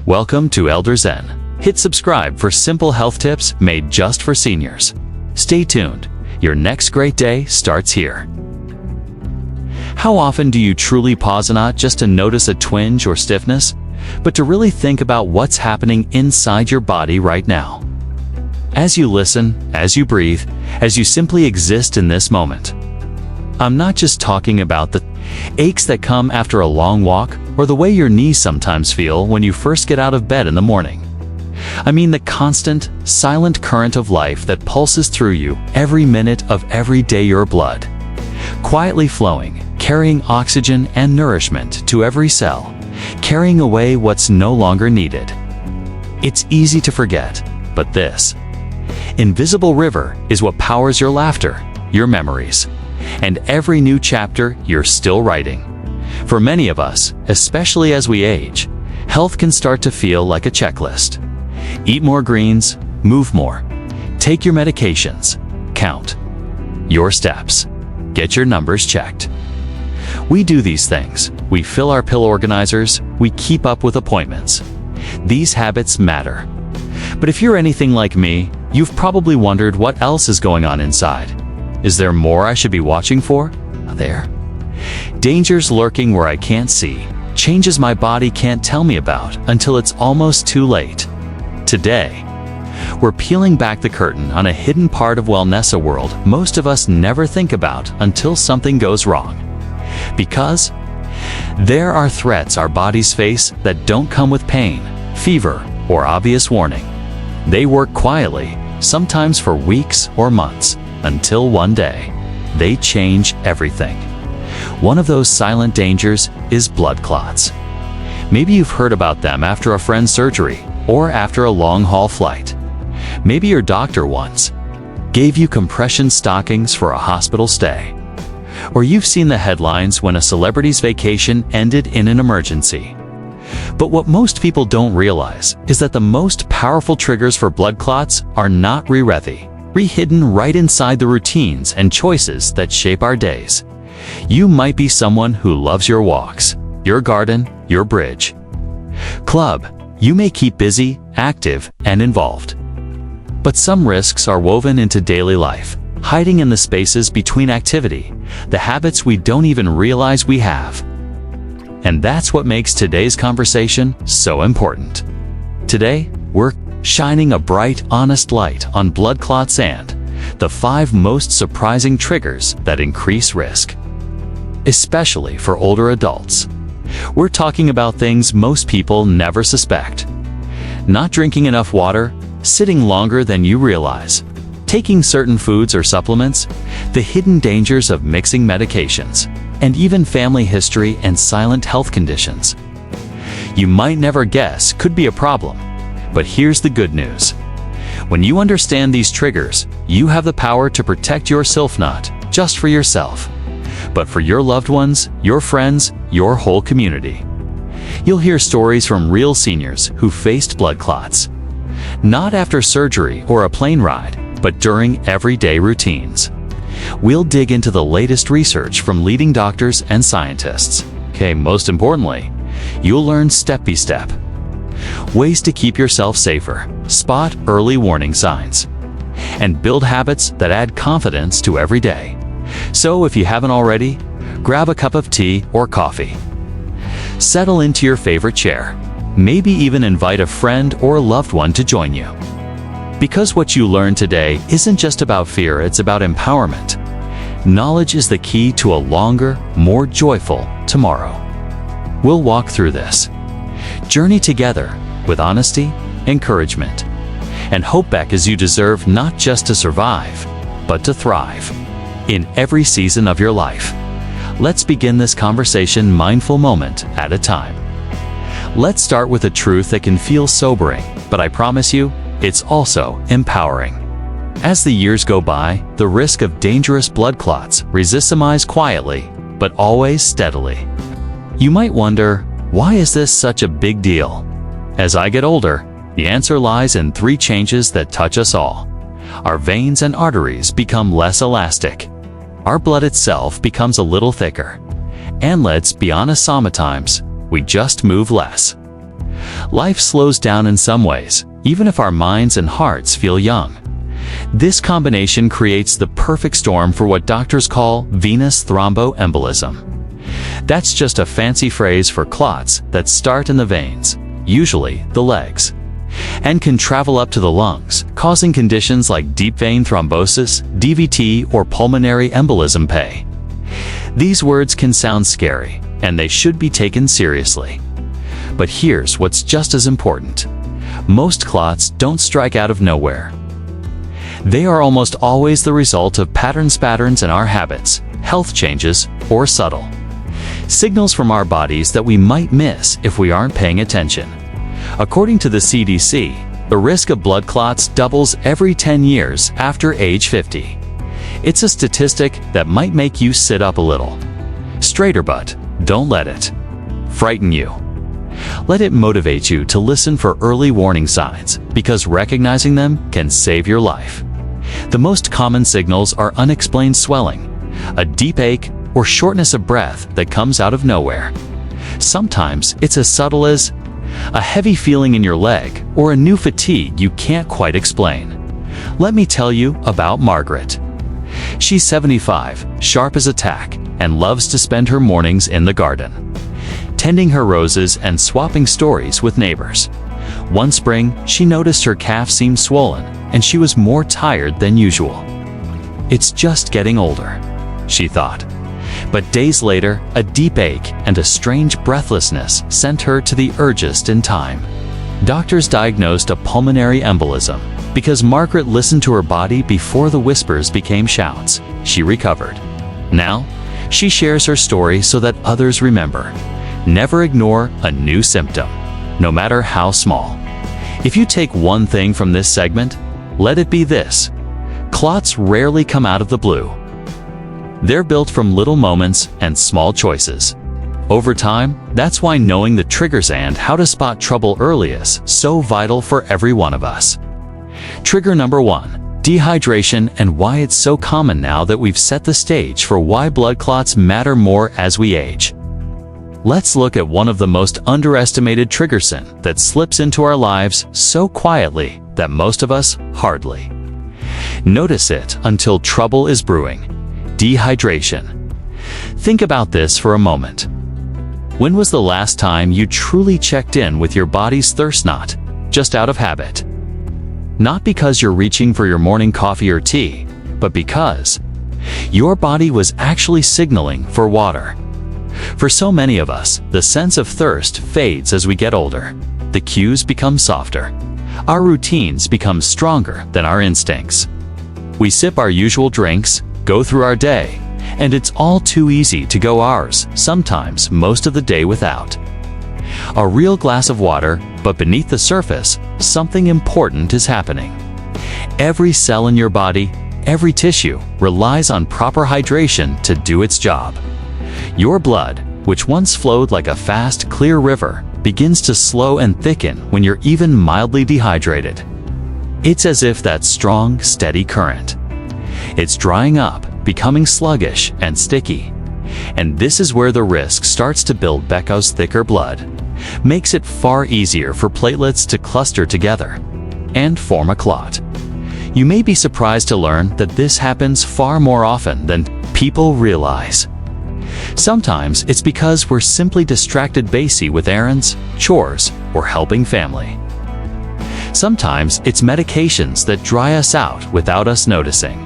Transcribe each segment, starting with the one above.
Welcome to Elder Zen. Hit subscribe for simple health tips made just for seniors. Stay tuned. Your next great day starts here. How often do you truly pause not just to notice a twinge or stiffness, but to really think about what's happening inside your body right now? As you listen, as you breathe, as you simply exist in this moment. I'm not just talking about the aches that come after a long walk or the way your knees sometimes feel when you first get out of bed in the morning. I mean the constant, silent current of life that pulses through you every minute of every day, your blood, quietly flowing, carrying oxygen and nourishment to every cell, carrying away what's no longer needed. It's easy to forget, but this invisible river is what powers your laughter, your memories, and every new chapter you're still writing. For many of us, especially as we age, health can start to feel like a checklist. Eat more greens, move more, take your medications, count your steps, get your numbers checked. We do these things. We fill our pill organizers, we keep up with appointments. These habits matter. But if you're anything like me, you've probably wondered what else is going on inside. Is there more I should be watching for? There. Dangers lurking where I can't see, changes my body can't tell me about until it's almost too late. Today, we're peeling back the curtain on a hidden part of wellness world most of us never think about until something goes wrong. Because there are threats our bodies face that don't come with pain, fever, or obvious warning. They work quietly, sometimes for weeks or months, until one day, they change everything. One of those silent dangers is blood clots. Maybe you've heard about them after a friend's surgery or after a long-haul flight. Maybe your doctor once gave you compression stockings for a hospital stay. Or you've seen the headlines when a celebrity's vacation ended in an emergency. But what most people don't realize is that the most powerful triggers for blood clots are not hidden right inside the routines and choices that shape our days. You might be someone who loves your walks, your garden, your bridge club. You may keep busy, active, and involved. But some risks are woven into daily life, hiding in the spaces between activity, the habits we don't even realize we have. And that's what makes today's conversation so important. Today, we're shining a bright, honest light on blood clots and the 5 most surprising triggers that increase risk, especially for older adults. We're talking about things most people never suspect. Not drinking enough water, sitting longer than you realize, taking certain foods or supplements, the hidden dangers of mixing medications, and even family history and silent health conditions you might never guess could be a problem. But here's the good news. When you understand these triggers, you have the power to protect yourself, not just for yourself, but for your loved ones, your friends, your whole community. You'll hear stories from real seniors who faced blood clots, not after surgery or a plane ride, but during everyday routines. We'll dig into the latest research from leading doctors and scientists. Most importantly, you'll learn step-by-step ways to keep yourself safer, spot early warning signs, and build habits that add confidence to every day. So if you haven't already, grab a cup of tea or coffee. Settle into your favorite chair. Maybe even invite a friend or a loved one to join you. Because what you learn today isn't just about fear, it's about empowerment. Knowledge is the key to a longer, more joyful tomorrow. We'll walk through this journey together with honesty, encouragement, and hope back as you deserve, not just to survive, but to thrive in every season of your life. Let's begin this conversation mindful moment at a time. Let's start with a truth that can feel sobering, but I promise you, it's also empowering. As the years go by, the risk of dangerous blood clots rises quietly, but always steadily. You might wonder, why is this such a big deal? As I get older, the answer lies in 3 changes that touch us all. Our veins and arteries become less elastic. Our blood itself becomes a little thicker. And let's be honest, sometimes we just move less. Life slows down in some ways, even if our minds and hearts feel young. This combination creates the perfect storm for what doctors call venous thromboembolism. That's just a fancy phrase for clots that start in the veins, usually the legs, and can travel up to the lungs, causing conditions like deep vein thrombosis, DVT, or pulmonary embolism. These words can sound scary, and they should be taken seriously. But here's what's just as important. Most clots don't strike out of nowhere. They are almost always the result of patterns in our habits, health changes, or subtle signals from our bodies that we might miss if we aren't paying attention. According to the CDC, the risk of blood clots doubles every 10 years after age 50. It's a statistic that might make you sit up a little straighter, but don't let it frighten you. Let it motivate you to listen for early warning signs, because recognizing them can save your life. The most common signals are unexplained swelling, a deep ache, or shortness of breath that comes out of nowhere. Sometimes it's as subtle as a heavy feeling in your leg or a new fatigue you can't quite explain. Let me tell you about Margaret. She's 75, sharp as a tack, and loves to spend her mornings in the garden, tending her roses and swapping stories with neighbors. One spring, she noticed her calf seemed swollen, and she was more tired than usual. It's just getting older, she thought. But days later, a deep ache and a strange breathlessness sent her to the urgent in time. Doctors diagnosed a pulmonary embolism. Because Margaret listened to her body before the whispers became shouts, she recovered. Now, she shares her story so that others remember. Never ignore a new symptom, no matter how small. If you take one thing from this segment, let it be this: clots rarely come out of the blue. They're built from little moments and small choices. Over time, that's why knowing the triggers and how to spot trouble early is so vital for every one of us. Trigger number 1: dehydration, and why it's so common now that we've set the stage for why blood clots matter more as we age. Let's look at one of the most underestimated triggers that slips into our lives so quietly that most of us hardly notice it until trouble is brewing: dehydration. Think about this for a moment. When was the last time you truly checked in with your body's thirst, not just out of habit? Not because you're reaching for your morning coffee or tea, but because your body was actually signaling for water. For so many of us, the sense of thirst fades as we get older. The cues become softer. Our routines become stronger than our instincts. We sip our usual drinks, go through our day, and it's all too easy to go hours, sometimes most of the day, without a real glass of water. But beneath the surface, something important is happening. Every cell in your body, every tissue, relies on proper hydration to do its job. Your blood, which once flowed like a fast, clear river, begins to slow and thicken when you're even mildly dehydrated. It's as if that strong, steady current, it's drying up, becoming sluggish and sticky. And this is where the risk starts to build, because thicker blood makes it far easier for platelets to cluster together and form a clot. You may be surprised to learn that this happens far more often than people realize. Sometimes it's because we're simply distracted busy with errands, chores, or helping family. Sometimes it's medications that dry us out without us noticing.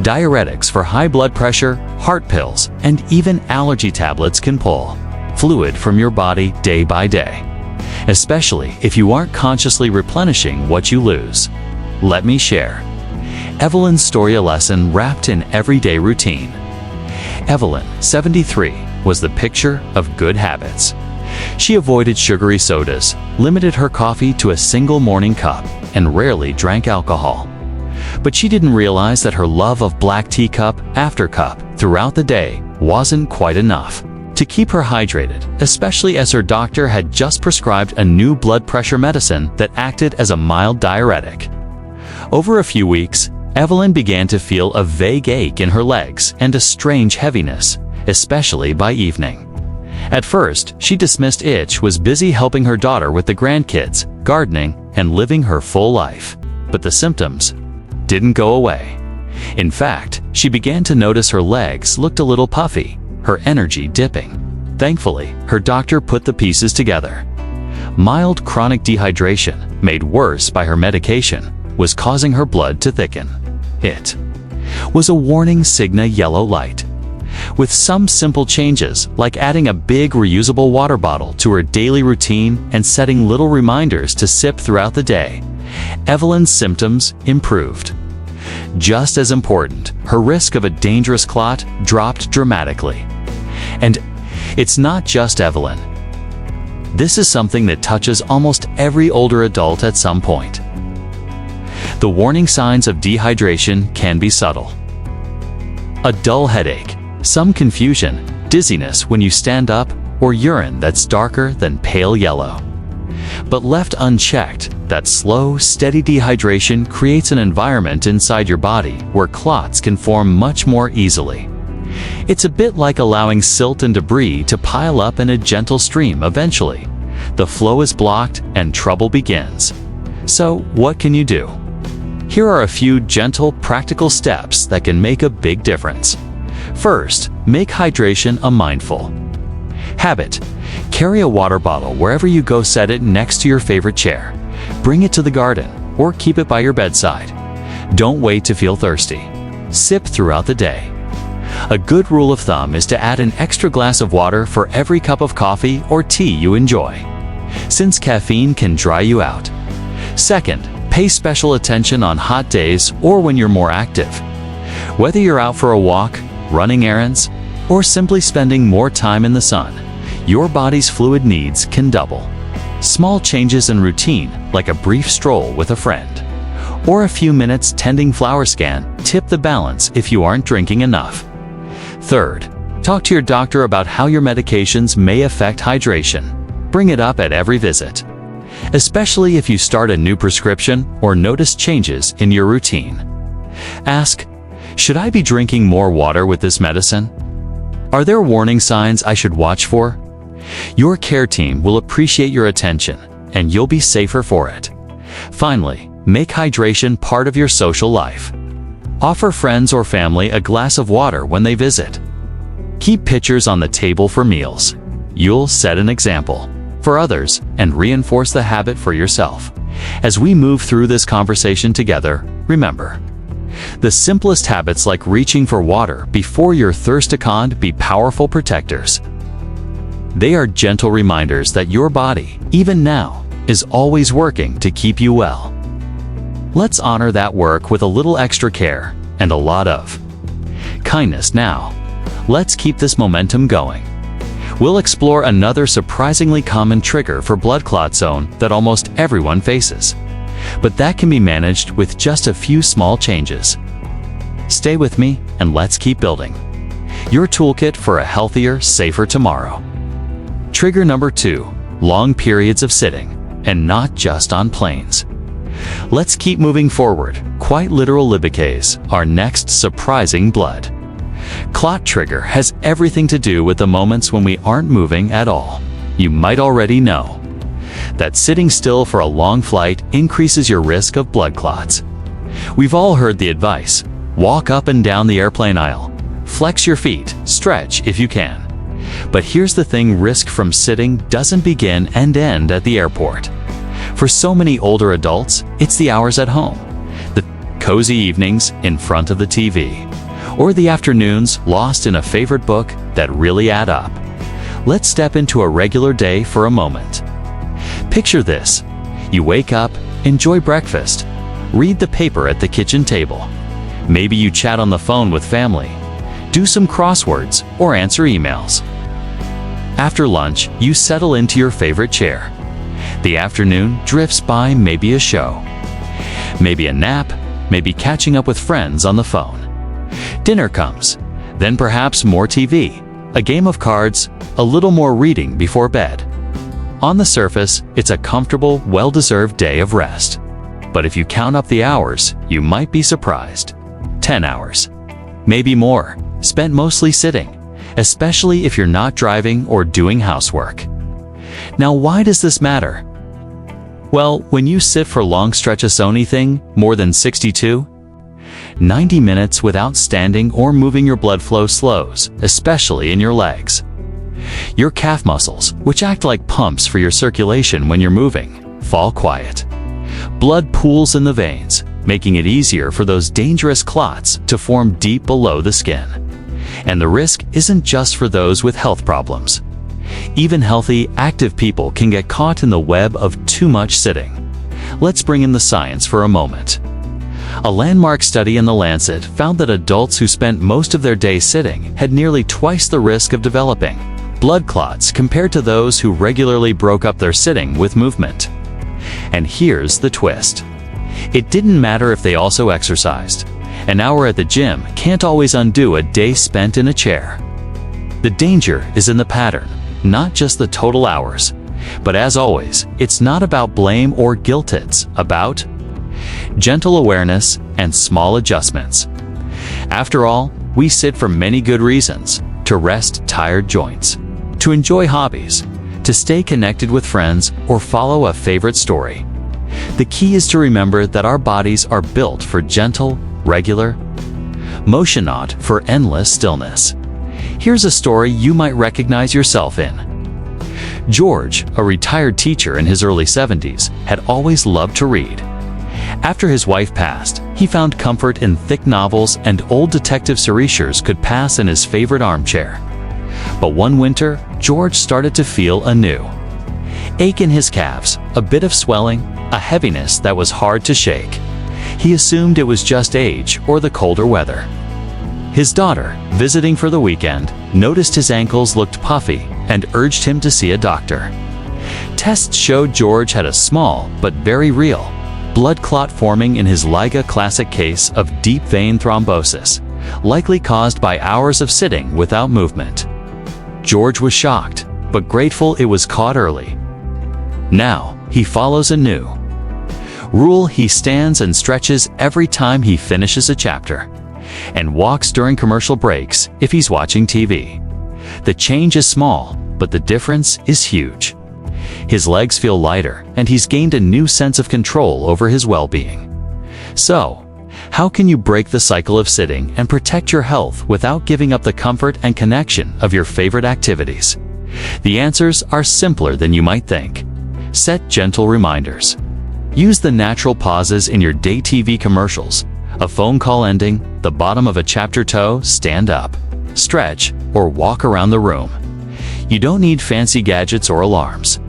Diuretics for high blood pressure, heart pills, and even allergy tablets can pull fluid from your body day by day, especially if you aren't consciously replenishing what you lose. Let me share Evelyn's story, a lesson wrapped in everyday routine. Evelyn, 73, was the picture of good habits. She avoided sugary sodas, limited her coffee to a single morning cup, and rarely drank alcohol. But she didn't realize that her love of black tea cup after cup throughout the day wasn't quite enough to keep her hydrated, especially as her doctor had just prescribed a new blood pressure medicine that acted as a mild diuretic. Over a few weeks, Evelyn began to feel a vague ache in her legs and a strange heaviness, especially by evening. At first, she dismissed Itch was busy helping her daughter with the grandkids, gardening, and living her full life. But the symptoms didn't go away. In fact, she began to notice her legs looked a little puffy, her energy dipping. Thankfully, her doctor put the pieces together. Mild chronic dehydration, made worse by her medication, was causing her blood to thicken. It was a warning signal yellow light. With some simple changes, like adding a big reusable water bottle to her daily routine and setting little reminders to sip throughout the day, Evelyn's symptoms improved. Just as important, her risk of a dangerous clot dropped dramatically. And it's not just Evelyn. This is something that touches almost every older adult at some point. The warning signs of dehydration can be subtle. A dull headache, some confusion, dizziness when you stand up, or urine that's darker than pale yellow. But left unchecked, that slow, steady dehydration creates an environment inside your body where clots can form much more easily. It's a bit like allowing silt and debris to pile up in a gentle stream eventually. The flow is blocked and trouble begins. So, what can you do? Here are a few gentle, practical steps that can make a big difference. First, make hydration a mindful habit. Carry a water bottle wherever you go, set it next to your favorite chair. Bring it to the garden or keep it by your bedside. Don't wait to feel thirsty. Sip throughout the day. A good rule of thumb is to add an extra glass of water for every cup of coffee or tea you enjoy, since caffeine can dry you out. Second, pay special attention on hot days or when you're more active. Whether you're out for a walk, running errands, or simply spending more time in the sun, your body's fluid needs can double. Small changes in routine, like a brief stroll with a friend, or a few minutes tending flower scan, tip the balance if you aren't drinking enough. Third, talk to your doctor about how your medications may affect hydration. Bring it up at every visit, especially if you start a new prescription or notice changes in your routine. Ask, should I be drinking more water with this medicine? Are there warning signs I should watch for? Your care team will appreciate your attention, and you'll be safer for it. Finally, make hydration part of your social life. Offer friends or family a glass of water when they visit. Keep pitchers on the table for meals. You'll set an example for others and reinforce the habit for yourself. As we move through this conversation together, remember, the simplest habits like reaching for water before your thirst can be powerful protectors. They are gentle reminders that your body, even now, is always working to keep you well. Let's honor that work with a little extra care and a lot of kindness now. Let's keep this momentum going. We'll explore another surprisingly common trigger for blood clot zone that almost everyone faces, but that can be managed with just a few small changes. Stay with me and let's keep building your toolkit for a healthier, safer tomorrow. Trigger number 2, long periods of sitting, and not just on planes. Let's keep moving forward. Quite literal libicase, our next surprising blood clot trigger, has everything to do with the moments when we aren't moving at all. You might already know that sitting still for a long flight increases your risk of blood clots. We've all heard the advice: walk up and down the airplane aisle, flex your feet, stretch if you can. But here's the thing: risk from sitting doesn't begin and end at the airport. For so many older adults, it's the hours at home, the cozy evenings in front of the TV, or the afternoons lost in a favorite book that really add up. Let's step into a regular day for a moment. Picture this: you wake up, enjoy breakfast, read the paper at the kitchen table. Maybe you chat on the phone with family, do some crosswords, or answer emails. After lunch, you settle into your favorite chair. The afternoon drifts by, maybe a show, maybe a nap, maybe catching up with friends on the phone. Dinner comes, then perhaps more TV, a game of cards, a little more reading before bed. On the surface, it's a comfortable, well-deserved day of rest. But if you count up the hours, you might be surprised. 10 hours, maybe more, spent mostly sitting. especially if you're not driving or doing housework. Now, why does this matter? Well, when you sit for long stretches anything more than 90 minutes without standing or moving, your blood flow slows, especially in your legs. Your calf muscles, which act like pumps for your circulation when you're moving, fall quiet. Blood pools in the veins, making it easier for those dangerous clots to form deep below the skin. And the risk isn't just for those with health problems. Even healthy, active people can get caught in the web of too much sitting. Let's bring in the science for a moment. A landmark study in The Lancet found that adults who spent most of their day sitting had nearly twice the risk of developing blood clots compared to those who regularly broke up their sitting with movement. And here's the twist. It didn't matter if they also exercised. An hour at the gym can't always undo a day spent in a chair. The danger is in the pattern, not just the total hours. But as always, it's not about blame or guilt, it's about gentle awareness and small adjustments. After all, we sit for many good reasons: to rest tired joints, to enjoy hobbies, to stay connected with friends, or follow a favorite story. The key is to remember that our bodies are built for gentle, regular motion, not for endless stillness. Here's a story you might recognize yourself in. George, a retired teacher in his early 70s, had always loved to read. After his wife passed, he found comfort in thick novels, and old detective stories could pass in his favorite armchair. But one winter, George started to feel a new ache in his calves, a bit of swelling, a heaviness that was hard to shake. He assumed it was just age or the colder weather. His daughter, visiting for the weekend, noticed his ankles looked puffy and urged him to see a doctor. Tests showed George had a small but very real blood clot forming in his Liga classic case of deep vein thrombosis, likely caused by hours of sitting without movement. George was shocked, but grateful it was caught early. Now, he follows a new rule: he stands and stretches every time he finishes a chapter, and walks during commercial breaks if he's watching TV. The change is small, but the difference is huge. His legs feel lighter, and he's gained a new sense of control over his well-being. So, how can you break the cycle of sitting and protect your health without giving up the comfort and connection of your favorite activities? The answers are simpler than you might think. Set gentle reminders. Use the natural pauses in your day TV commercials. A phone call ending, the bottom of a chapter toe, stand up, stretch, or walk around the room. You don't need fancy gadgets or alarms.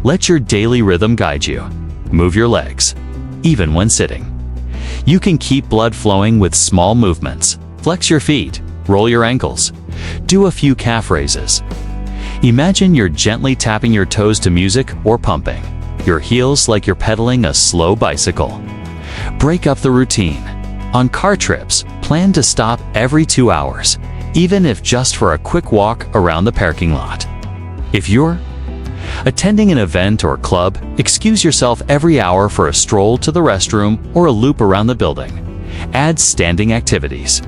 Let your daily rhythm guide you. Move your legs, even when sitting. You can keep blood flowing with small movements. Flex your feet, roll your ankles, do a few calf raises. Imagine you're gently tapping your toes to music or pumping your heels like you're pedaling a slow bicycle. Break up the routine. On car trips, plan to stop every 2 hours, even if just for a quick walk around the parking lot. If you're attending an event or club, excuse yourself every hour for a stroll to the restroom or a loop around the building. Add standing activities.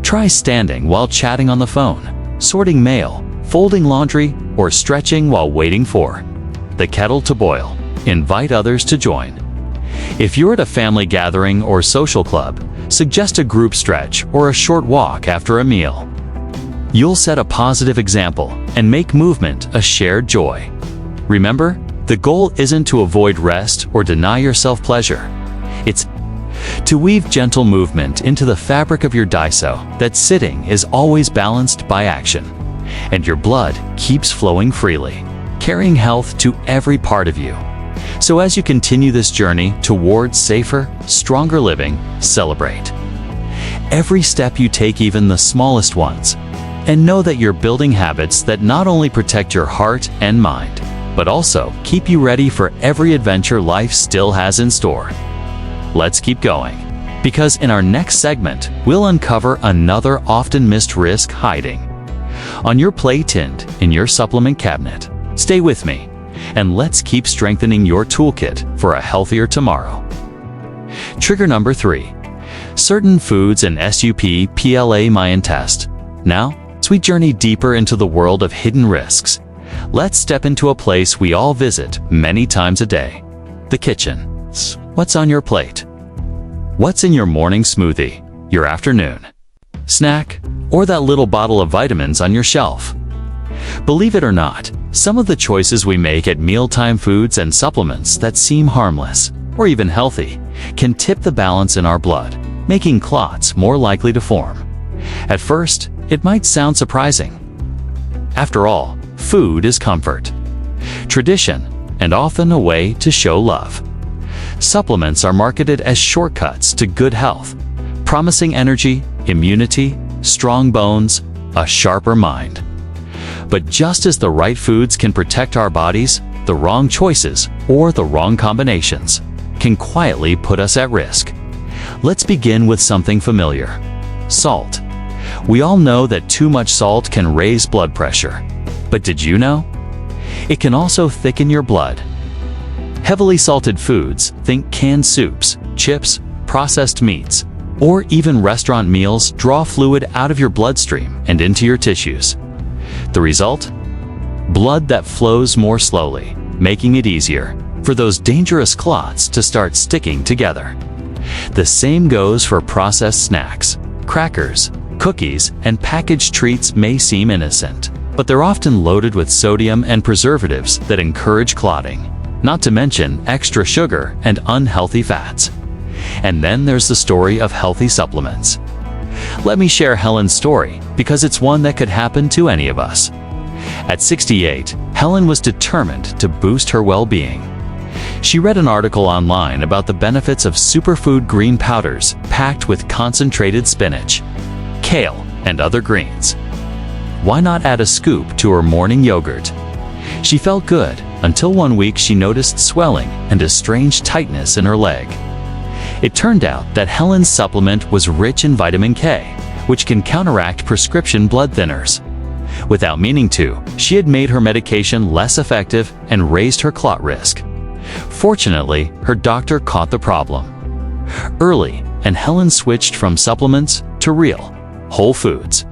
Try standing while chatting on the phone, sorting mail, folding laundry, or stretching while waiting for the kettle to boil. Invite others to join. If you're at a family gathering or social club, suggest a group stretch or a short walk after a meal. You'll set a positive example and make movement a shared joy. Remember, the goal isn't to avoid rest or deny yourself pleasure. It's to weave gentle movement into the fabric of your day so that sitting is always balanced by action, and your blood keeps flowing freely, carrying health to every part of you. So as you continue this journey towards safer, stronger living, celebrate every step you take, even the smallest ones, and know that you're building habits that not only protect your heart and mind, but also keep you ready for every adventure life still has in store. Let's keep going, because in our next segment, we'll uncover another often missed risk hiding on your plate and in your supplement cabinet. Stay with me, and let's keep strengthening your toolkit for a healthier tomorrow. Trigger number 3. Certain foods and SUP PLA Mayan test. Now, As we journey deeper into the world of hidden risks, let's step into a place we all visit many times a day, the kitchen. What's on your plate? What's in your morning smoothie, your afternoon snack, or that little bottle of vitamins on your shelf? Believe it or not, some of the choices we make at mealtime foods and supplements that seem harmless or even healthy can tip the balance in our blood, making clots more likely to form. At first, it might sound surprising. After all, food is comfort, tradition, and often a way to show love. Supplements are marketed as shortcuts to good health, promising energy, immunity, strong bones, a sharper mind. But just as the right foods can protect our bodies, the wrong choices or the wrong combinations can quietly put us at risk. Let's begin with something familiar: salt. We all know that too much salt can raise blood pressure. But did you know? It can also thicken your blood. Heavily salted foods, think canned soups, chips, processed meats, or even restaurant meals, draw fluid out of your bloodstream and into your tissues. The result? Blood that flows more slowly, making it easier for those dangerous clots to start sticking together. The same goes for processed snacks. Crackers, cookies, and packaged treats may seem innocent, but they're often loaded with sodium and preservatives that encourage clotting, not to mention extra sugar and unhealthy fats. And then there's the story of healthy supplements. Let me share Helen's story because it's one that could happen to any of us. At 68, Helen was determined to boost her well-being. She read an article online about the benefits of superfood green powders packed with concentrated spinach, kale, and other greens. Why not add a scoop to her morning yogurt? She felt good until one week she noticed swelling and a strange tightness in her leg. It turned out that Helen's supplement was rich in vitamin K, which can counteract prescription blood thinners. Without meaning to, she had made her medication less effective and raised her clot risk. Fortunately, her doctor caught the problem early, and Helen switched from supplements to real, whole foods.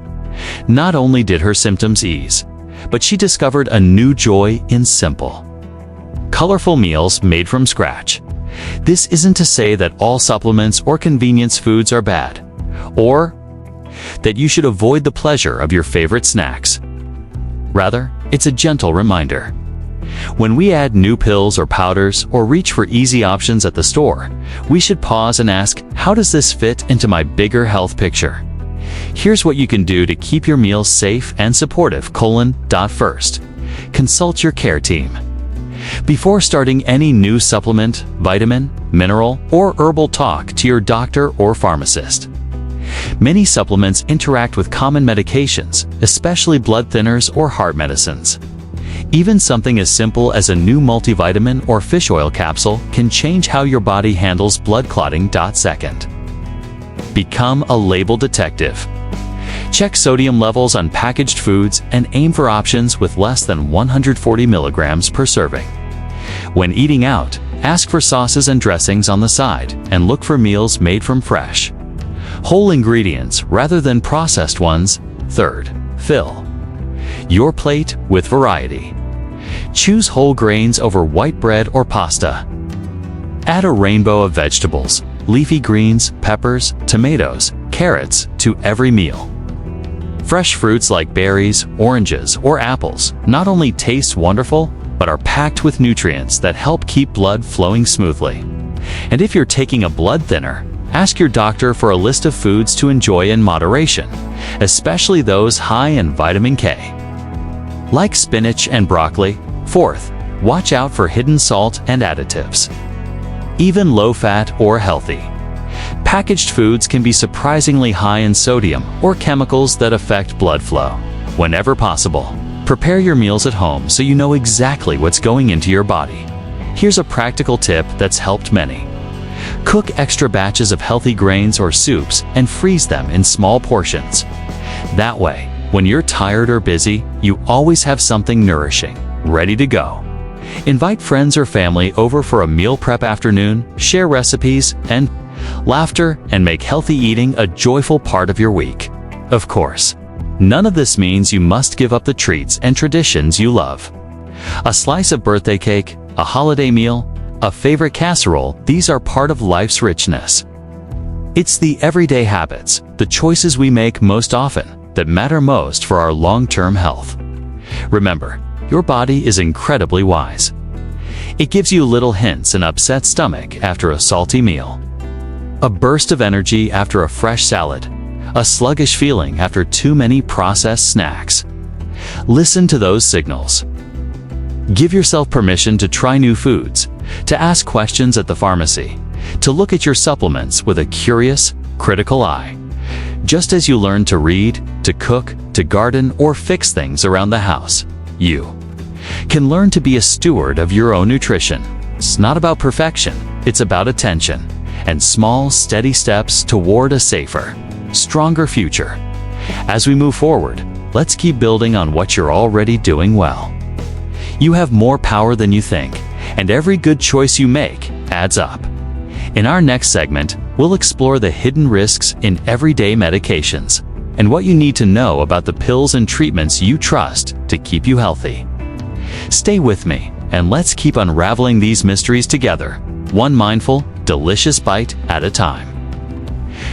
Not only did her symptoms ease, but she discovered a new joy in simple, colorful meals made from scratch. This isn't to say that all supplements or convenience foods are bad, or that you should avoid the pleasure of your favorite snacks. Rather, it's a gentle reminder. When we add new pills or powders or reach for easy options at the store, we should pause and ask, how does this fit into my bigger health picture? Here's what you can do to keep your meals safe and supportive. First, consult your care team. Before starting any new supplement, vitamin, mineral, or herbal, talk to your doctor or pharmacist. Many supplements interact with common medications, especially blood thinners or heart medicines. Even something as simple as a new multivitamin or fish oil capsule can change how your body handles blood clotting. Second, become a label detective. Check sodium levels on packaged foods and aim for options with less than 140 milligrams per serving. When eating out, ask for sauces and dressings on the side and look for meals made from fresh, whole ingredients rather than processed ones. Third, fill your plate with variety. Choose whole grains over white bread or pasta. Add a rainbow of vegetables, leafy greens, peppers, tomatoes, carrots to every meal. Fresh fruits like berries, oranges, or apples not only taste wonderful, but are packed with nutrients that help keep blood flowing smoothly. And if you're taking a blood thinner, ask your doctor for a list of foods to enjoy in moderation, especially those high in vitamin K, like spinach and broccoli. Fourth, watch out for hidden salt and additives. Even low-fat or healthy, packaged foods can be surprisingly high in sodium or chemicals that affect blood flow. Whenever possible, prepare your meals at home so you know exactly what's going into your body. Here's a practical tip that's helped many. Cook extra batches of healthy grains or soups and freeze them in small portions. That way, when you're tired or busy, you always have something nourishing, ready to go. Invite friends or family over for a meal prep afternoon, share recipes and laughter, and make healthy eating a joyful part of your week. Of course, None of this means you must give up the treats and traditions you love. A slice of birthday cake, a holiday meal, a favorite casserole, these are part of life's richness. It's the everyday habits, the choices we make most often, that matter most for our long-term health. Remember, your body is incredibly wise. It gives you little hints: an upset stomach after a salty meal, a burst of energy after a fresh salad, a sluggish feeling after too many processed snacks. Listen to those signals. Give yourself permission to try new foods, to ask questions at the pharmacy, to look at your supplements with a curious, critical eye. Just as you learn to read, to cook, to garden, or fix things around the house, you can learn to be a steward of your own nutrition. It's not about perfection, it's about attention and small, steady steps toward a safer, stronger future. As we move forward, let's keep building on what you're already doing well. You have more power than you think, and every good choice you make adds up. In our next segment, we'll explore the hidden risks in everyday medications and what you need to know about the pills and treatments you trust to keep you healthy. Stay with me, and let's keep unraveling these mysteries together, one mindful, delicious bite at a time.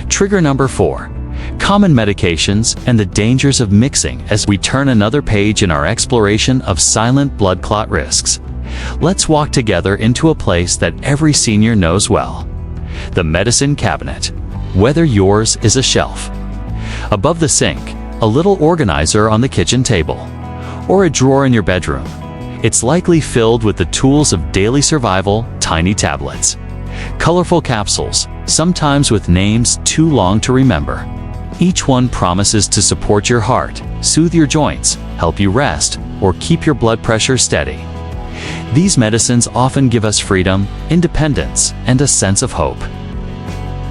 Trigger number 4. Common medications and the dangers of mixing. As we turn another page in our exploration of silent blood clot risks, let's walk together into a place that every senior knows well: the medicine cabinet. Whether yours is a shelf above the sink, a little organizer on the kitchen table, or a drawer in your bedroom, it's likely filled with the tools of daily survival: tiny tablets, colorful capsules, sometimes with names too long to remember. Each one promises to support your heart, soothe your joints, help you rest, or keep your blood pressure steady. These medicines often give us freedom, independence, and a sense of hope.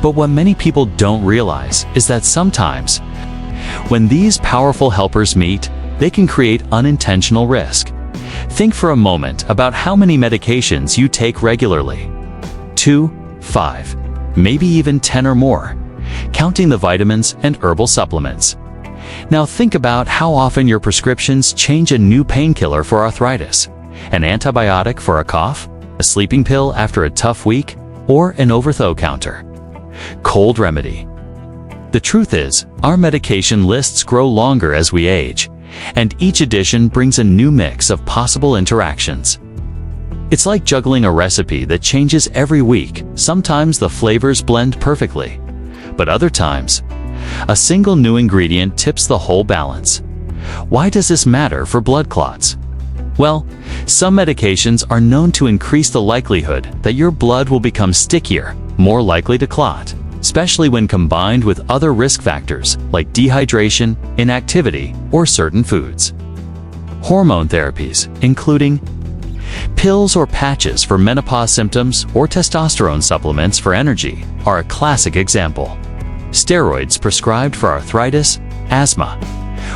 But what many people don't realize is that sometimes, when these powerful helpers meet, they can create unintentional risk. Think for a moment about how many medications you take regularly. 2, 5, maybe even 10 or more, counting the vitamins and herbal supplements. Now think about how often your prescriptions change: a new painkiller for arthritis, an antibiotic for a cough, a sleeping pill after a tough week, or an over-the-counter cold remedy. The truth is, our medication lists grow longer as we age, and each edition brings a new mix of possible interactions. It's like juggling a recipe that changes every week. Sometimes the flavors blend perfectly, but other times, a single new ingredient tips the whole balance. Why does this matter for blood clots? Well, some medications are known to increase the likelihood that your blood will become stickier, more likely to clot, especially when combined with other risk factors like dehydration, inactivity, or certain foods. Hormone therapies, including pills or patches for menopause symptoms or testosterone supplements for energy, are a classic example. Steroids prescribed for arthritis, asthma,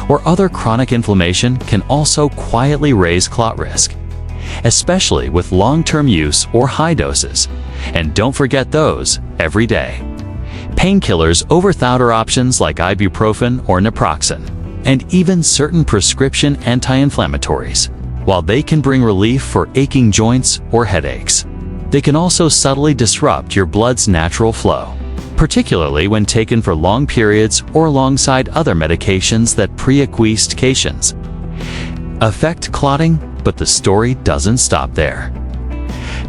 or other chronic inflammation can also quietly raise clot risk, especially with long-term use or high doses. And don't forget those every day. Painkillers, over-the-counter options like ibuprofen or naproxen, and even certain prescription anti-inflammatories. While they can bring relief for aching joints or headaches, they can also subtly disrupt your blood's natural flow, particularly when taken for long periods or alongside other medications that pre-acquiescence affect clotting. But the story doesn't stop there.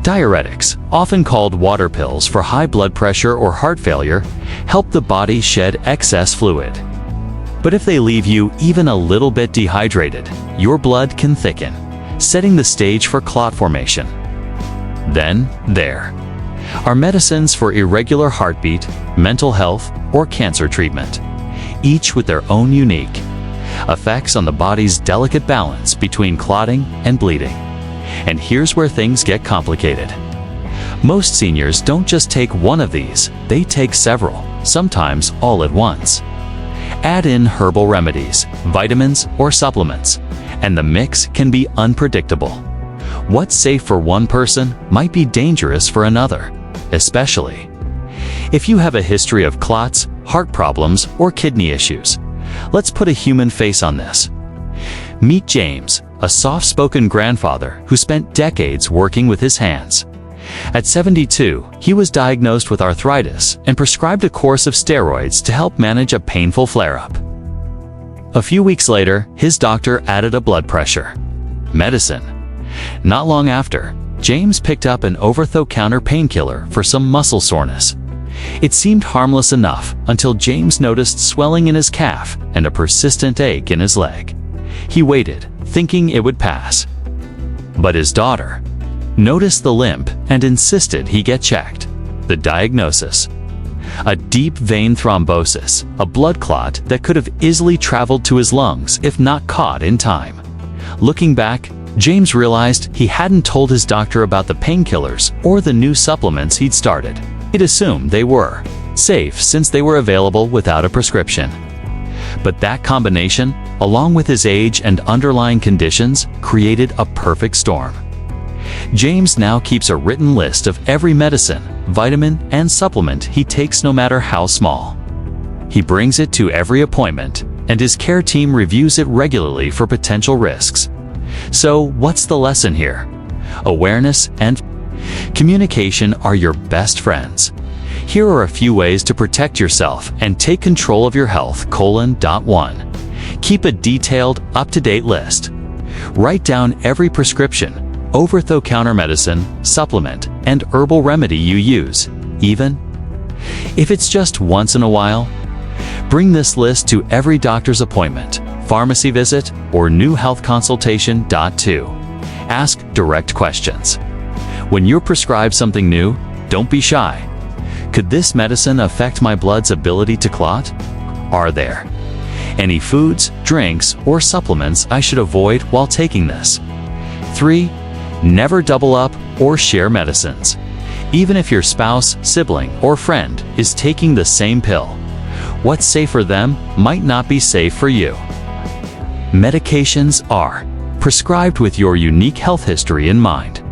Diuretics, often called water pills for high blood pressure or heart failure, help the body shed excess fluid. But if they leave you even a little bit dehydrated, your blood can thicken, setting the stage for clot formation. Then, there are medicines for irregular heartbeat, mental health, or cancer treatment, each with their own unique effects on the body's delicate balance between clotting and bleeding. And here's where things get complicated. Most seniors don't just take one of these, they take several, sometimes all at once. Add in herbal remedies, vitamins, or supplements, and the mix can be unpredictable. What's safe for one person might be dangerous for another, especially if you have a history of clots, heart problems, or kidney issues. Let's put a human face on this. Meet James, a soft-spoken grandfather who spent decades working with his hands. At 72, he was diagnosed with arthritis and prescribed a course of steroids to help manage a painful flare-up. A few weeks later, his doctor added a blood pressure medicine. Not long after, James picked up an over-the-counter painkiller for some muscle soreness. It seemed harmless enough until James noticed swelling in his calf and a persistent ache in his leg. He waited, thinking it would pass. But his daughter noticed the limp and insisted he get checked. The diagnosis: a deep vein thrombosis, a blood clot that could have easily traveled to his lungs if not caught in time. Looking back, James realized he hadn't told his doctor about the painkillers or the new supplements he'd started. He'd assumed they were safe since they were available without a prescription. But that combination, along with his age and underlying conditions, created a perfect storm. James now keeps a written list of every medicine, vitamin, and supplement he takes, no matter how small. He brings it to every appointment, and his care team reviews it regularly for potential risks. So, what's the lesson here? Awareness and communication are your best friends. Here are a few ways to protect yourself and take control of your health. 1. Keep a detailed, up-to-date list. Write down every prescription, over-the-counter medicine, supplement, and herbal remedy you use, even if it's just once in a while. Bring this list to every doctor's appointment, pharmacy visit, or new health consultation. 2. Ask direct questions. When you're prescribed something new, don't be shy. Could this medicine affect my blood's ability to clot? Are there any foods, drinks, or supplements I should avoid while taking this? 3. Never double up or share medicines. Even if your spouse, sibling, or friend is taking the same pill, what's safe for them might not be safe for you. Medications are prescribed with your unique health history in mind.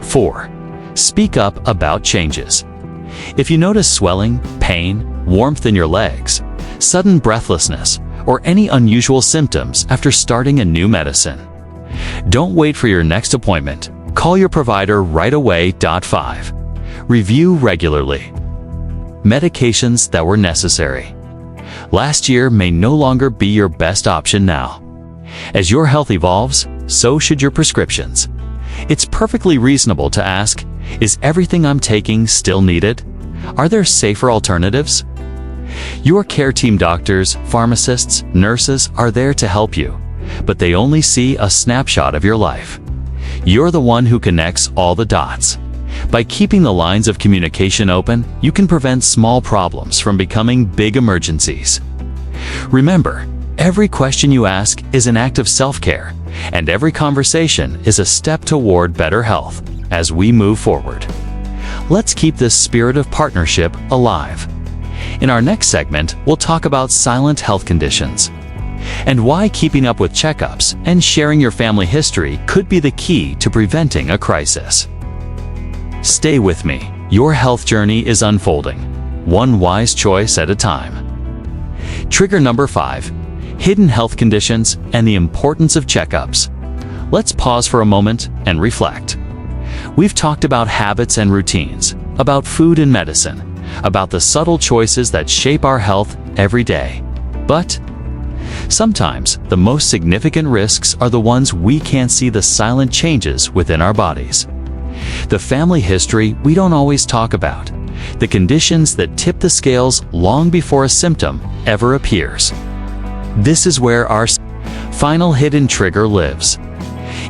4. Speak up about changes. If you notice swelling, pain, warmth in your legs, sudden breathlessness, or any unusual symptoms after starting a new medicine, don't wait for your next appointment. Call your provider right away. 5. Review regularly. Medications that were necessary last year may no longer be your best option now. As your health evolves, so should your prescriptions. It's perfectly reasonable to ask, is everything I'm taking still needed? Are there safer alternatives? Your care team, doctors, pharmacists, nurses are there to help you, but they only see a snapshot of your life. You're the one who connects all the dots. By keeping the lines of communication open, you can prevent small problems from becoming big emergencies. Remember, every question you ask is an act of self-care, and every conversation is a step toward better health. As we move forward, let's keep this spirit of partnership alive. In our next segment, we'll talk about silent health conditions and why keeping up with checkups and sharing your family history could be the key to preventing a crisis. Stay with me. Your health journey is unfolding, one wise choice at a time. Trigger number 5: hidden health conditions and the importance of checkups. Let's pause for a moment and reflect. We've talked about habits and routines, about food and medicine, about the subtle choices that shape our health every day. But sometimes the most significant risks are the ones we can't see: the silent changes within our bodies. The family history we don't always talk about, the conditions that tip the scales long before a symptom ever appears. This is where our final hidden trigger lives.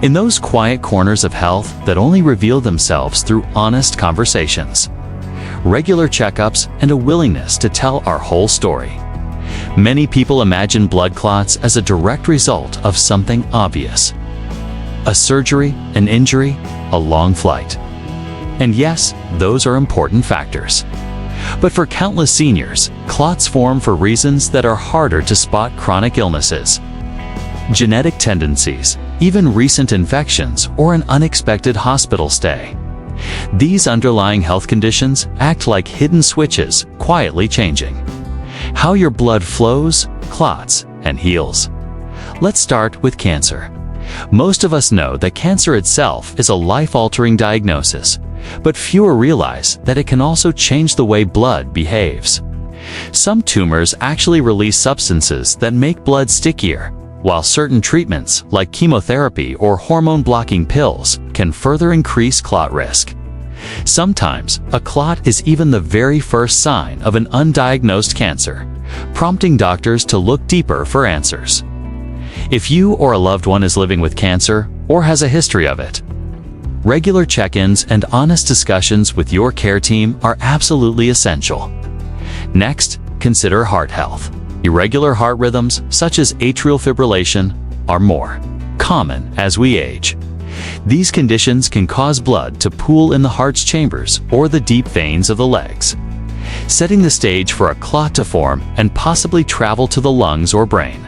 In those quiet corners of health that only reveal themselves through honest conversations, regular checkups, and a willingness to tell our whole story. Many people imagine blood clots as a direct result of something obvious: a surgery, an injury, a long flight. And yes, those are important factors. But for countless seniors, clots form for reasons that are harder to spot: chronic illnesses, genetic tendencies, even recent infections, or an unexpected hospital stay. These underlying health conditions act like hidden switches, quietly changing how your blood flows, clots, and heals. Let's start with cancer. Most of us know that cancer itself is a life-altering diagnosis, but fewer realize that it can also change the way blood behaves. Some tumors actually release substances that make blood stickier, while certain treatments, like chemotherapy or hormone-blocking pills, can further increase clot risk. Sometimes, a clot is even the very first sign of an undiagnosed cancer, prompting doctors to look deeper for answers. If you or a loved one is living with cancer or has a history of it, regular check-ins and honest discussions with your care team are absolutely essential. Next, consider heart health. Irregular heart rhythms, such as atrial fibrillation, are more common as we age. These conditions can cause blood to pool in the heart's chambers or the deep veins of the legs, setting the stage for a clot to form and possibly travel to the lungs or brain.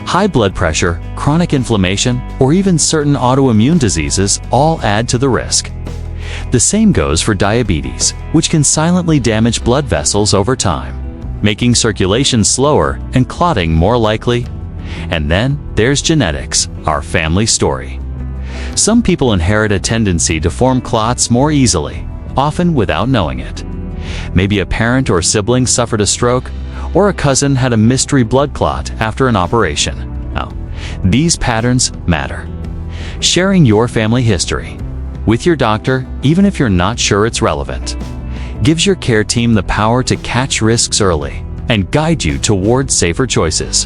High blood pressure, chronic inflammation, or even certain autoimmune diseases all add to the risk. The same goes for diabetes, which can silently damage blood vessels over time, making circulation slower and clotting more likely. And then there's genetics, our family story. Some people inherit a tendency to form clots more easily, often without knowing it. Maybe a parent or sibling suffered a stroke, or a cousin had a mystery blood clot after an operation. Now, these patterns matter. Sharing your family history with your doctor, even if you're not sure it's relevant, gives your care team the power to catch risks early and guide you toward safer choices.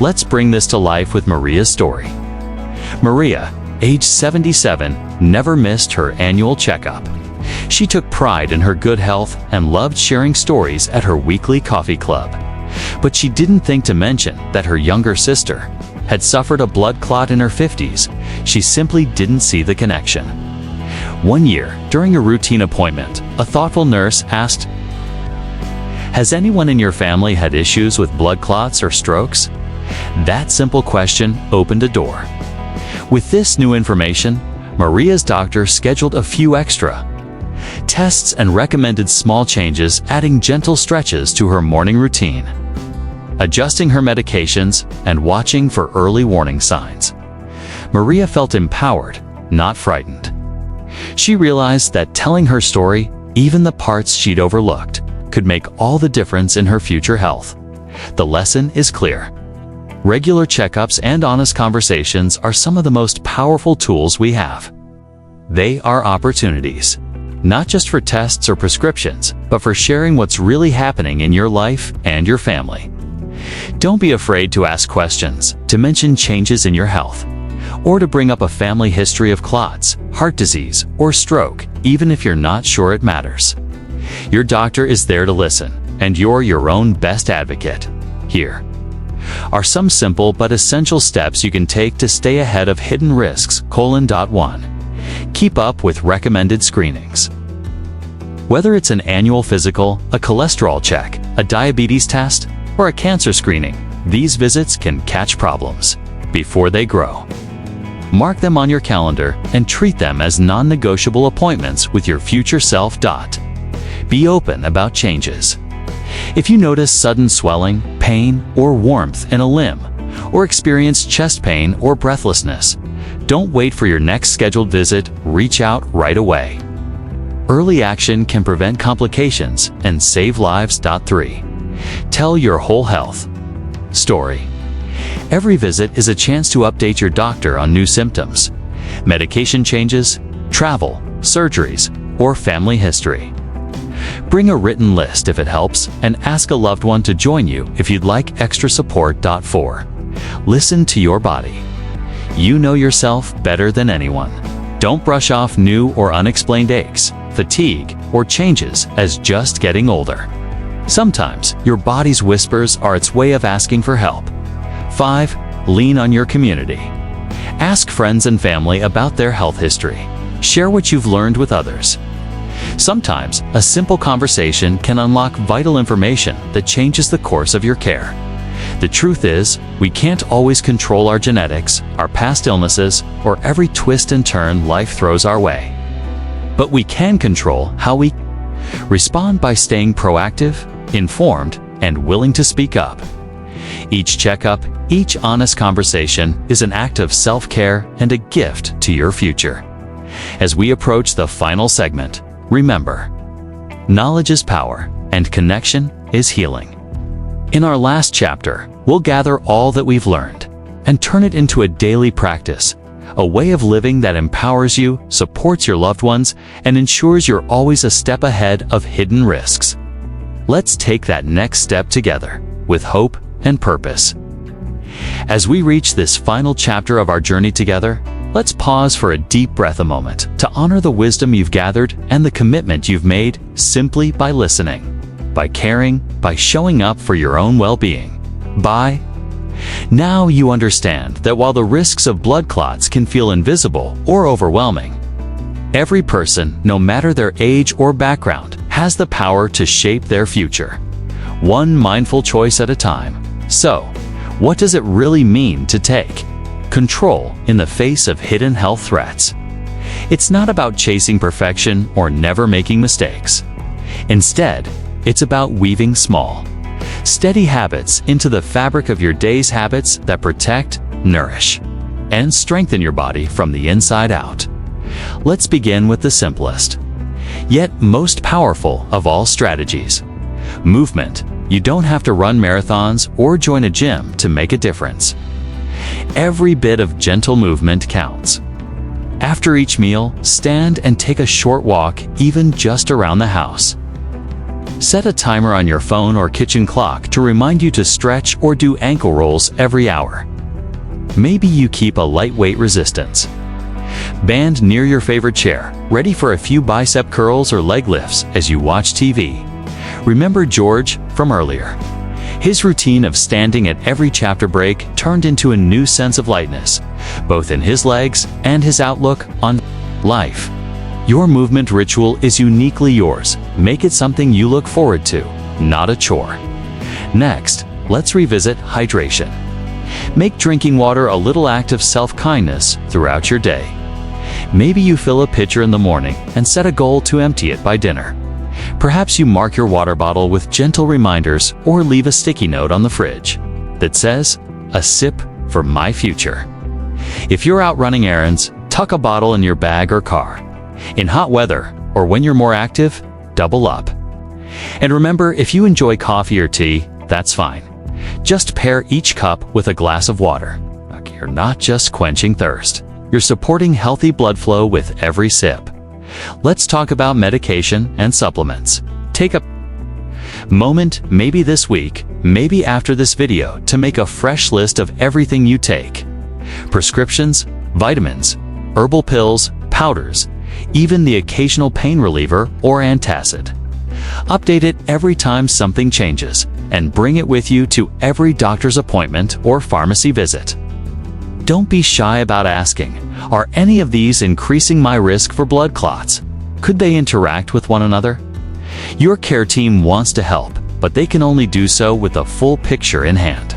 Let's bring this to life with Maria's story. Maria, age 77, never missed her annual checkup. She took pride in her good health and loved sharing stories at her weekly coffee club. But she didn't think to mention that her younger sister had suffered a blood clot in her 50s. She simply didn't see the connection. One year, during a routine appointment, a thoughtful nurse asked, "Has anyone in your family had issues with blood clots or strokes?" That simple question opened a door. With this new information, Maria's doctor scheduled a few extra tests and recommended small changes, adding gentle stretches to her morning routine, adjusting her medications, and watching for early warning signs. Maria felt empowered, not frightened. She realized that telling her story, even the parts she'd overlooked, could make all the difference in her future health. The lesson is clear. Regular checkups and honest conversations are some of the most powerful tools we have. They are opportunities, not just for tests or prescriptions, but for sharing what's really happening in your life and your family. Don't be afraid to ask questions, to mention changes in your health, or to bring up a family history of clots, heart disease, or stroke, even if you're not sure it matters. Your doctor is there to listen, and you're your own best advocate. Here are some simple but essential steps you can take to stay ahead of hidden risks. 1. Keep up with recommended screenings. Whether it's an annual physical, a cholesterol check, a diabetes test, or a cancer screening, these visits can catch problems before they grow. Mark them on your calendar and treat them as non-negotiable appointments with your future self. Be open about changes. If you notice sudden swelling, pain, or warmth in a limb, or experience chest pain or breathlessness, don't wait for your next scheduled visit. Reach out right away. Early action can prevent complications and save lives. 3. Tell your whole health story. Every visit is a chance to update your doctor on new symptoms, medication changes, travel, surgeries, or family history. Bring a written list if it helps, and ask a loved one to join you if you'd like extra support. 4. Listen to your body. You know yourself better than anyone. Don't brush off new or unexplained aches, fatigue, or changes as just getting older. Sometimes your body's whispers are its way of asking for help. 5. Lean on your community. Ask friends and family about their health history. Share what you've learned with others. Sometimes, a simple conversation can unlock vital information that changes the course of your care. The truth is, we can't always control our genetics, our past illnesses, or every twist and turn life throws our way. But we can control how we respond by staying proactive, informed, and willing to speak up. Each checkup, each honest conversation is an act of self-care and a gift to your future. As we approach the final segment, remember, knowledge is power and connection is healing. In our last chapter, we'll gather all that we've learned and turn it into a daily practice, a way of living that empowers you, supports your loved ones, and ensures you're always a step ahead of hidden risks. Let's take that next step together with hope and purpose. As we reach this final chapter of our journey together, let's pause for a deep breath a moment to honor the wisdom you've gathered and the commitment you've made simply by listening, by caring, by showing up for your own well-being. Now you understand that while the risks of blood clots can feel invisible or overwhelming, every person, no matter their age or background, has the power to shape their future, one mindful choice at a time. So, what does it really mean to take control in the face of hidden health threats? It's not about chasing perfection or never making mistakes. Instead, it's about weaving small, steady habits into the fabric of your day's habits that protect, nourish, and strengthen your body from the inside out. Let's begin with the simplest, yet most powerful of all strategies: movement. You don't have to run marathons or join a gym to make a difference. Every bit of gentle movement counts. After each meal, stand and take a short walk, even just around the house. Set a timer on your phone or kitchen clock to remind you to stretch or do ankle rolls every hour. Maybe you keep a lightweight resistance band near your favorite chair, ready for a few bicep curls or leg lifts as you watch TV. Remember George from earlier? His routine of standing at every chapter break turned into a new sense of lightness, both in his legs and his outlook on life. Your movement ritual is uniquely yours. Make it something you look forward to, not a chore. Next, let's revisit hydration. Make drinking water a little act of self-kindness throughout your day. Maybe you fill a pitcher in the morning and set a goal to empty it by dinner. Perhaps you mark your water bottle with gentle reminders or leave a sticky note on the fridge that says, "A sip for my future." If you're out running errands, tuck a bottle in your bag or car. In hot weather, or when you're more active, double up. And remember, if you enjoy coffee or tea, that's fine. Just pair each cup with a glass of water. You're not just quenching thirst. You're supporting healthy blood flow with every sip. Let's talk about medication and supplements. Take a moment, maybe this week, maybe after this video, to make a fresh list of everything you take. Prescriptions, vitamins, herbal pills, powders, even the occasional pain reliever or antacid. Update it every time something changes, and bring it with you to every doctor's appointment or pharmacy visit. Don't be shy about asking, are any of these increasing my risk for blood clots? Could they interact with one another? Your care team wants to help, but they can only do so with the full picture in hand.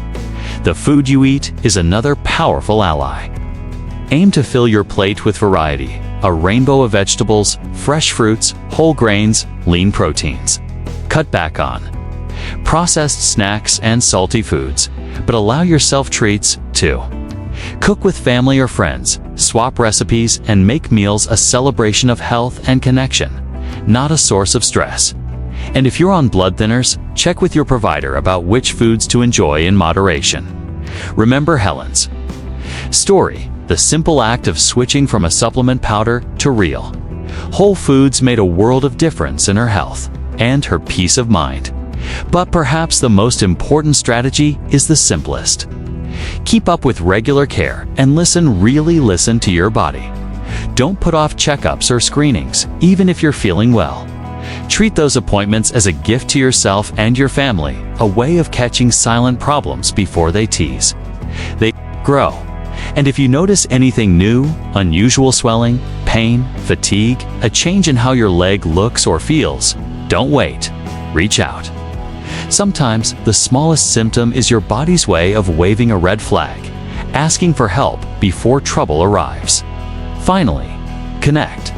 The food you eat is another powerful ally. Aim to fill your plate with variety, a rainbow of vegetables, fresh fruits, whole grains, lean proteins. Cut back on processed snacks and salty foods, but allow yourself treats too. Cook with family or friends, swap recipes, and make meals a celebration of health and connection, not a source of stress. And if you're on blood thinners, check with your provider about which foods to enjoy in moderation. Remember Helen's story, the simple act of switching from a supplement powder to real whole foods made a world of difference in her health and her peace of mind. But perhaps the most important strategy is the simplest. Keep up with regular care and really listen to your body. Don't put off checkups or screenings, even if you're feeling well. Treat those appointments as a gift to yourself and your family, a way of catching silent problems before they tease. They grow. And if you notice anything new, unusual swelling, pain, fatigue, a change in how your leg looks or feels, don't wait. Reach out. Sometimes the smallest symptom is your body's way of waving a red flag, asking for help before trouble arrives. Finally, connect.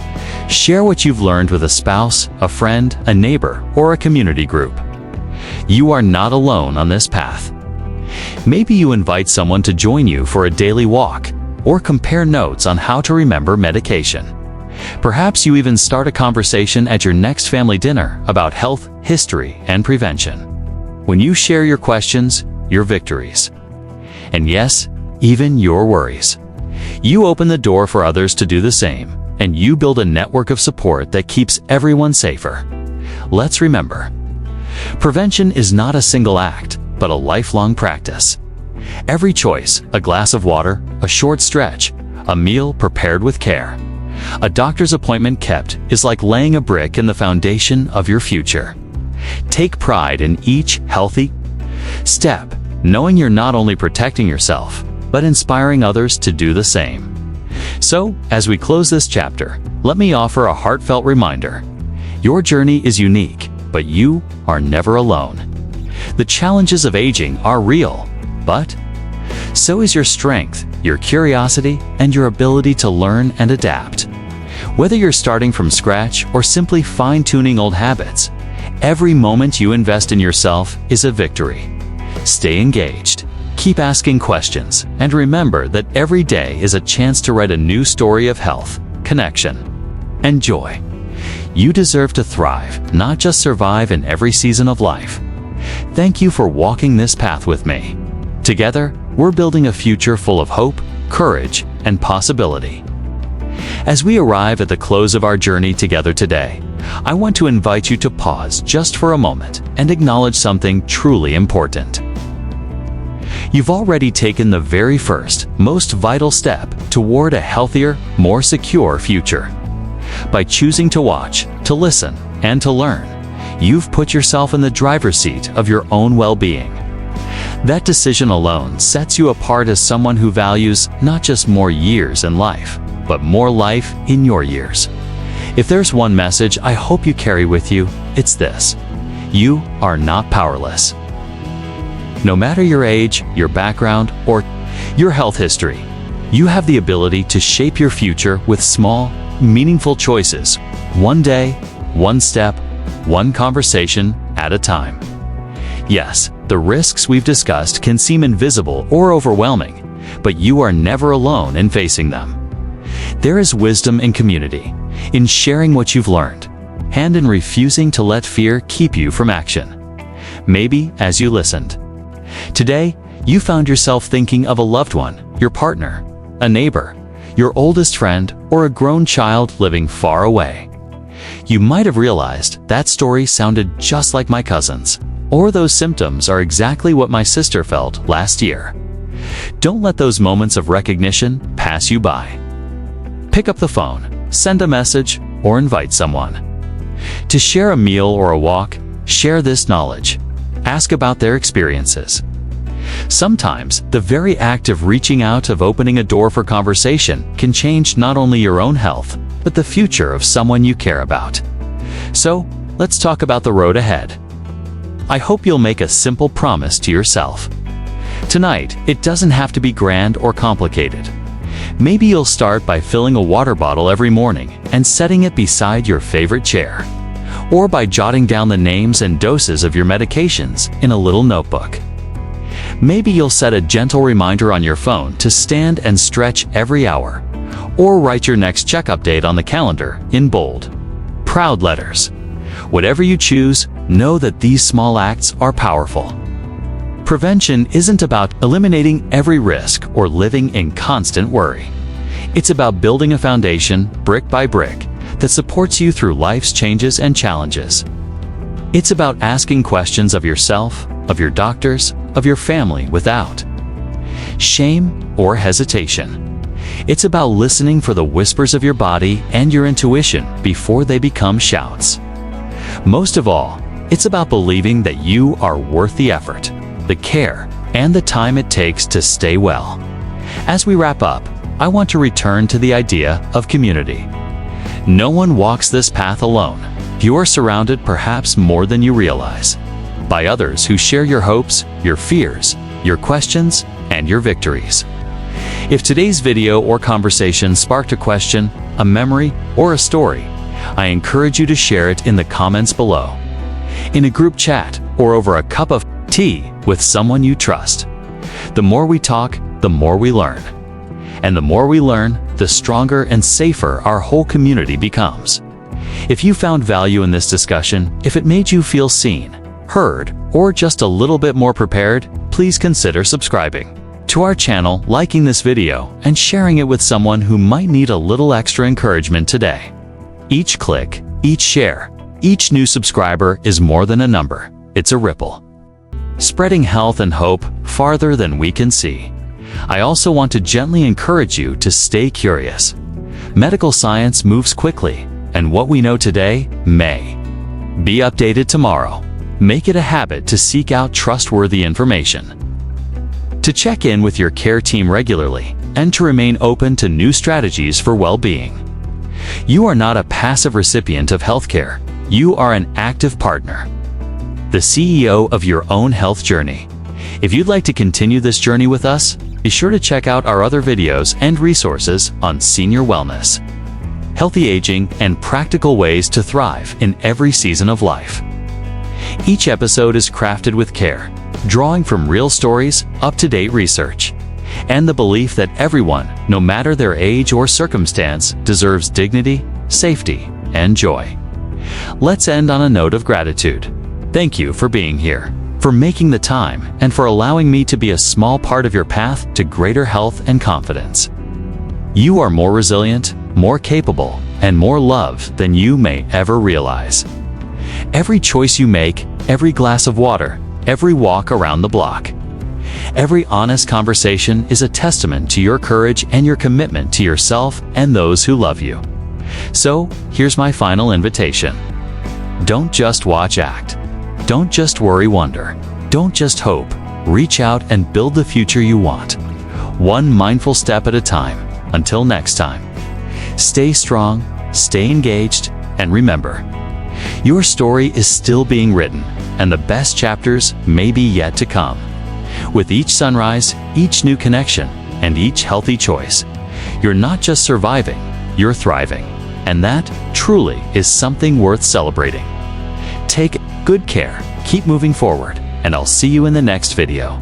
Share what you've learned with a spouse, a friend, a neighbor, or a community group. You are not alone on this path. Maybe you invite someone to join you for a daily walk, or compare notes on how to remember medication. Perhaps you even start a conversation at your next family dinner about health, history, and prevention. When you share your questions, your victories, and yes, even your worries, you open the door for others to do the same, and you build a network of support that keeps everyone safer. Let's remember, prevention is not a single act, but a lifelong practice. Every choice, a glass of water, a short stretch, a meal prepared with care, a doctor's appointment kept, is like laying a brick in the foundation of your future. Take pride in each healthy step, knowing you're not only protecting yourself, but inspiring others to do the same. So, as we close this chapter, let me offer a heartfelt reminder. Your journey is unique, but you are never alone. The challenges of aging are real, but so is your strength, your curiosity, and your ability to learn and adapt. Whether you're starting from scratch or simply fine-tuning old habits, every moment you invest in yourself is a victory. Stay engaged, keep asking questions, and remember that every day is a chance to write a new story of health, connection, and joy. You deserve to thrive, not just survive in every season of life. Thank you for walking this path with me. Together, we're building a future full of hope, courage, and possibility. As we arrive at the close of our journey together today, I want to invite you to pause just for a moment and acknowledge something truly important. You've already taken the very first, most vital step toward a healthier, more secure future. By choosing to watch, to listen, and to learn, you've put yourself in the driver's seat of your own well-being. That decision alone sets you apart as someone who values not just more years in life, but more life in your years. If there's one message I hope you carry with you, it's this: you are not powerless. No matter your age, your background, or your health history, you have the ability to shape your future with small, meaningful choices, one day, one step, one conversation at a time. Yes, the risks we've discussed can seem invisible or overwhelming, but you are never alone in facing them. There is wisdom in community, in sharing what you've learned, and in refusing to let fear keep you from action. Maybe as you listened today, you found yourself thinking of a loved one, your partner, a neighbor, your oldest friend, or a grown child living far away. You might have realized that story sounded just like my cousin's, or those symptoms are exactly what my sister felt last year. Don't let those moments of recognition pass you by. Pick up the phone, send a message, or invite someone. To share a meal or a walk, share this knowledge. Ask about their experiences. Sometimes, the very act of reaching out, of opening a door for conversation, can change not only your own health, but the future of someone you care about. So, let's talk about the road ahead. I hope you'll make a simple promise to yourself. Tonight, it doesn't have to be grand or complicated. Maybe you'll start by filling a water bottle every morning and setting it beside your favorite chair, or by jotting down the names and doses of your medications in a little notebook. Maybe you'll set a gentle reminder on your phone to stand and stretch every hour, or write your next checkup date on the calendar in bold, proud letters. Whatever you choose, know that these small acts are powerful. Prevention isn't about eliminating every risk or living in constant worry. It's about building a foundation, brick by brick, that supports you through life's changes and challenges. It's about asking questions of yourself, of your doctors, of your family without shame or hesitation. It's about listening for the whispers of your body and your intuition before they become shouts. Most of all, it's about believing that you are worth the effort, the care, and the time it takes to stay well. As we wrap up, I want to return to the idea of community. No one walks this path alone. You are surrounded, perhaps more than you realize, by others who share your hopes, your fears, your questions, and your victories. If today's video or conversation sparked a question, a memory, or a story, I encourage you to share it in the comments below, in a group chat, or over a cup of tea with someone you trust. The more we talk, the more we learn. And the more we learn, the stronger and safer our whole community becomes. If you found value in this discussion, if it made you feel seen, heard, or just a little bit more prepared, please consider subscribing to our channel, liking this video, and sharing it with someone who might need a little extra encouragement today. Each click, each share, each new subscriber is more than a number. It's a ripple, spreading health and hope farther than we can see. I also want to gently encourage you to stay curious. Medical science moves quickly, and what we know today may be updated tomorrow. Make it a habit to seek out trustworthy information, to check in with your care team regularly, and to remain open to new strategies for well-being. You are not a passive recipient of healthcare. You are an active partner, the CEO of your own health journey. If you'd like to continue this journey with us, be sure to check out our other videos and resources on senior wellness, healthy aging, and practical ways to thrive in every season of life. Each episode is crafted with care, drawing from real stories, up-to-date research, and the belief that everyone, no matter their age or circumstance, deserves dignity, safety, and joy. Let's end on a note of gratitude. Thank you for being here, for making the time, and for allowing me to be a small part of your path to greater health and confidence. You are more resilient, more capable, and more loved than you may ever realize. Every choice you make, every glass of water, every walk around the block, every honest conversation is a testament to your courage and your commitment to yourself and those who love you. So, here's my final invitation. Don't just watch, act. Don't just worry, wonder. Don't just hope. Reach out and build the future you want, one mindful step at a time. Until next time, stay strong, stay engaged, and remember, your story is still being written, and the best chapters may be yet to come. With each sunrise, each new connection, and each healthy choice, you're not just surviving, you're thriving. And that, truly, is something worth celebrating. Take good care, keep moving forward, and I'll see you in the next video.